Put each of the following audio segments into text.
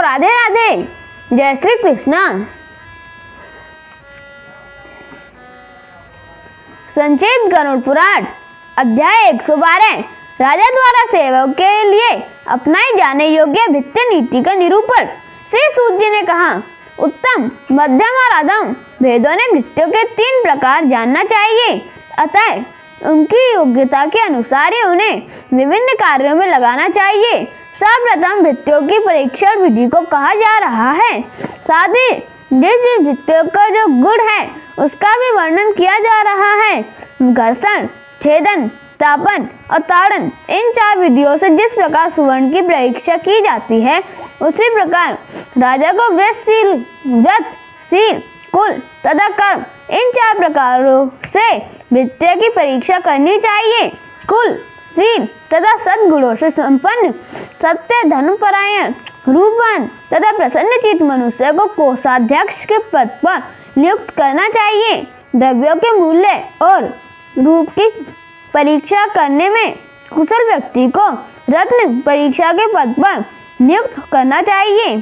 राधे राधे, जय श्री कृष्ण। संक्षिप्त गरुड़ पुराण अध्याय 112 राजा द्वारा सेवक के लिए अपनाई जाने योग्य भित्त्य नीति का निरूपण। श्री सूत जी ने कहा, उत्तम, मध्यम और अधम भेदों ने भित्तियों के 3 प्रकार जानना चाहिए। अतः उनकी योग्यता के अनुसार ही उन्हें विभिन्न कार्यों में लगाना चाहिए। सर्वप्रथम भित्तियों की परीक्षा विधि को कहा जा रहा है। साथ ही जिस भित्तियों का जो गुण है उसका भी वर्णन किया जा रहा है। घर्षण, छेदन, तापन और ताड़न, इन 4 विधियों से जिस प्रकार सुवर्ण की परीक्षा की जाती है, उसी प्रकार राजा को व्रत, शील, कुल तथा कर्म, इन 4 प्रकारों से भित्तियों की परीक्षा करनी चाहिए। कुल, शील तथा सद्गुणों से संपन्न, सत्य, धर्मपरायण, रूपवान तथा प्रसन्नचित्त मनुष्य को कोषाध्यक्ष के पद पर नियुक्त करना चाहिए। द्रव्यों के मूल्य और रूप की परीक्षा करने में कुशल व्यक्ति को रत्न परीक्षा के पद पर नियुक्त करना चाहिए।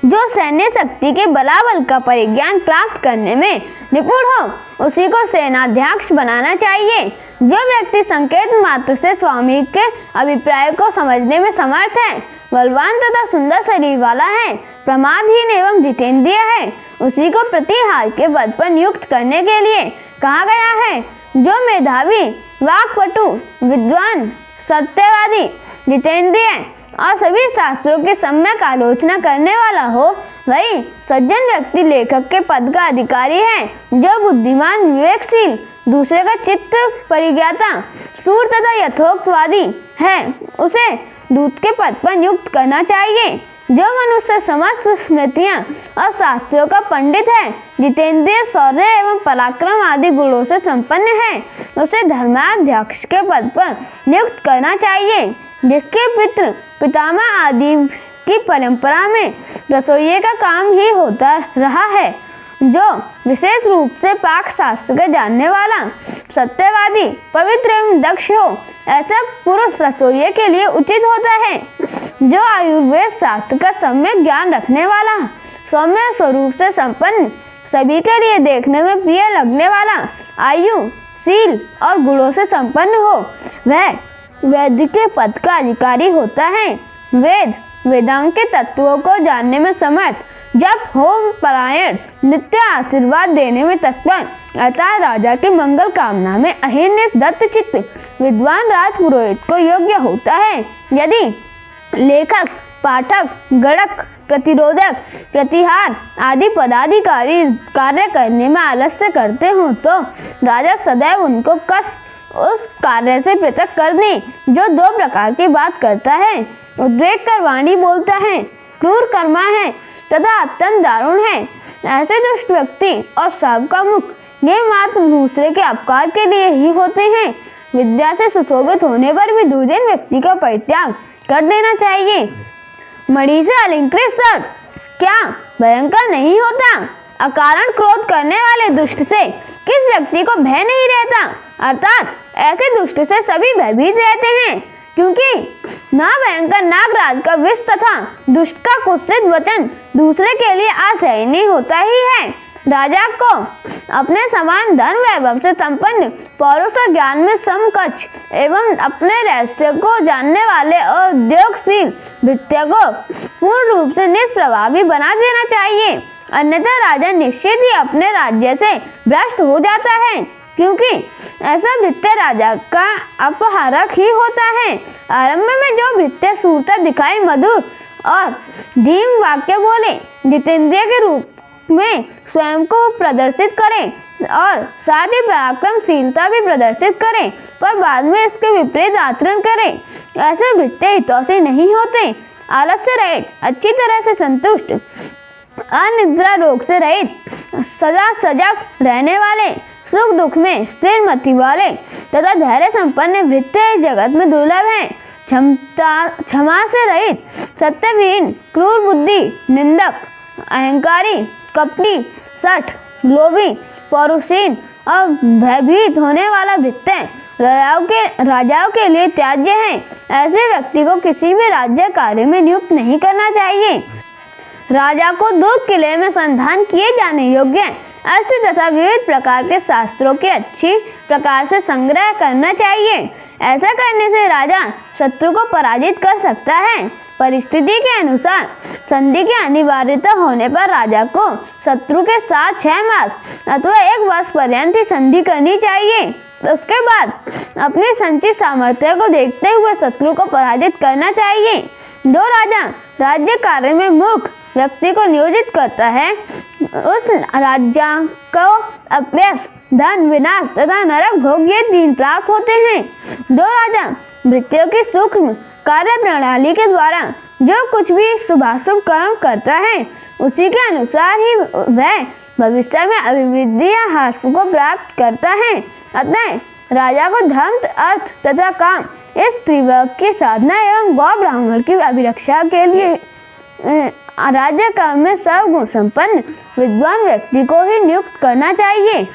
जो सैन्य शक्ति के बलाबल का परिज्ञान प्राप्त करने में निपुण हो, उसी को सेनाध्यक्ष बनाना चाहिए। जो व्यक्ति संकेत मात्र से स्वामी के अभिप्राय को समझने में समर्थ है, बलवान तथा सुंदर शरीर वाला है, प्रमादहीन एवं जितेंद्रिय है, उसी को प्रतिहार के पद पर नियुक्त करने के लिए कहा गया है। जो मेधावी, वाक्पटु, विद्वान, सत्यवादी, जितेंद्रिय और सभी शास्त्रों की सम्यक आलोचना करने वाला हो, वही सज्जन व्यक्ति लेखक के पद का अधिकारी है। जो बुद्धिमान, विवेकशील, दूसरे का चित्त परिज्ञाता, सूर तथा यथोक्तवादी है, उसे दूत के पद पर नियुक्त करना चाहिए। जो मनुष्य समस्त स्मृतियां और शास्त्रों का पंडित है, जितेंद्रिय, शौर्य एवं पराक्रम आदि गुणों से संपन्न है, उसे धर्माध्यक्ष के पद पर नियुक्त करना चाहिए। जिसके पितृ पितामह आदि की परंपरा में रसोइये का काम ही होता रहा है, जो विशेष रूप से पाक शास्त्र के जानने वाला, सत्यवादी, पवित्र एवं दक्ष हो, ऐसा पुरुष रसोइये के लिए उचित होता है। जो आयुर्वेद शास्त्र का सम्यक ज्ञान रखने वाला, सौम्य स्वरूप से संपन्न, सभी के लिए देखने में प्रिय लगने वाला, आयु, शील और गुणों से संपन्न हो, वह वैद्य के पद का अधिकारी होता है। वेदांग के तत्वों को जानने में समर्थ, जब होम परायण, नित्य आशीर्वाद देने में तत्पर, अतः राजा की मंगल कामना में अहिर्निश दत्तचित्त विद्वान राजपुरोहित को योग्य होता है। यदि लेखक, पाठक, गणक, प्रतिरोधक, प्रतिहार आदि पदाधिकारी कार्य करने में आलस्य करते हो, तो राजा सदैव उनको कस उस कार्य से पृथक कर दे जो 2 प्रकार की बात करता है। उद्वेग कर वाणी बोलता है, क्रूर कर्मा है तथा अत्यंत दारुण है। ऐसे दुष्ट व्यक्ति और सबका मुख ये मात्र दूसरे के अपकार के लिए ही होते हैं। विद्या से सुशोभित होने पर भी दुर्जन व्यक्ति का परित्याग कर देना चाहिए। मणि से अलंकृत सर क्या भयंकर नहीं होता? अकारण क्रोध करने वाले दुष्ट से किस व्यक्ति को भय नहीं रहता? अर्थात ऐसे दुष्ट से सभी भयभीत रहते हैं, क्योंकि ना भयंकर नागराज का विष तथा दुष्ट का कुत्सित वचन दूसरे के लिए असहनीय होता ही है। राजा को अपने समान धन वैभव से संपन्न, पौरुष और ज्ञान में समकक्ष एवं अपने रहस्य को जानने वाले और उद्योगशील भित्त्य को पूर्ण रूप से निष्प्रभावी बना देना चाहिए। अन्यथा राजा निश्चित ही अपने राज्य से भ्रष्ट हो जाता है, क्योंकि ऐसा भित्त्य राजा का अपहारक ही होता है। आरंभ में जो भित्त्य सूरता दिखाई, मधुर और धीम वाक्य बोले, जितेंद्रिय के रूप में स्वयं को प्रदर्शित करें और साथ ही पराक्रमशीलता भी प्रदर्शित करें, पर बाद में इसके विपरीत आचरण करें, ऐसे भित्त्य हितौषी नहीं होते। आलस्य रहित, अच्छी तरह से संतुष्ट, अनिद्रा रोग से रहित, सदा सजग रहने वाले, सुख दुख में स्थिर मति वाले तथा धैर्य संपन्न भित्त्य जगत में दुर्लभ है। क्षमा से रहित, सत्यविहीन, क्रूर बुद्धि, निंदक, अहंकारी, कपटी, सठ, लोभी, पौरुषहीन और भयभीत होने वाला भृत्य राजाओं के लिए त्याज्य है। ऐसे व्यक्ति को किसी भी राज्य कार्य में नियुक्त नहीं करना चाहिए। राजा को 2 किले में संधान किए जाने योग्य अस्त्र तथा विविध प्रकार के शास्त्रों के अच्छी प्रकार से संग्रह करना चाहिए। ऐसा करने से राजा शत्रु को पराजित कर सकता है। परिस्थिति के अनुसार संधि की अनिवार्यता होने पर राजा को शत्रु के साथ 6 मास अथवा 1 वर्ष पर्यंत संधि करनी चाहिए। उसके बाद अपनी संचित सामर्थ्य को देखते हुए शत्रु को पराजित करना चाहिए। जो राजा राज्य कार्य में मूर्ख व्यक्ति को नियोजित करता है, उस राज्य को अपयश, धन विनाश तथा नरक भोग ये 3 प्राप्त होते हैं। जो राजा भृत्यों की सूक्ष्म कार्य प्रणाली के द्वारा जो कुछ भी शुभाशुभ कर्म करता है, उसी के अनुसार ही वह भविष्य में अभिवृद्धि या ह्रास को प्राप्त करता है। अतः राजा को धर्म, अर्थ तथा काम इस त्रिवर्ग की साधना एवं गौ ब्राह्मण की अभिरक्षा के लिए राज्य काम में सर्वगुण संपन्न विद्वान व्यक्ति को ही नियुक्त करना चाहिए।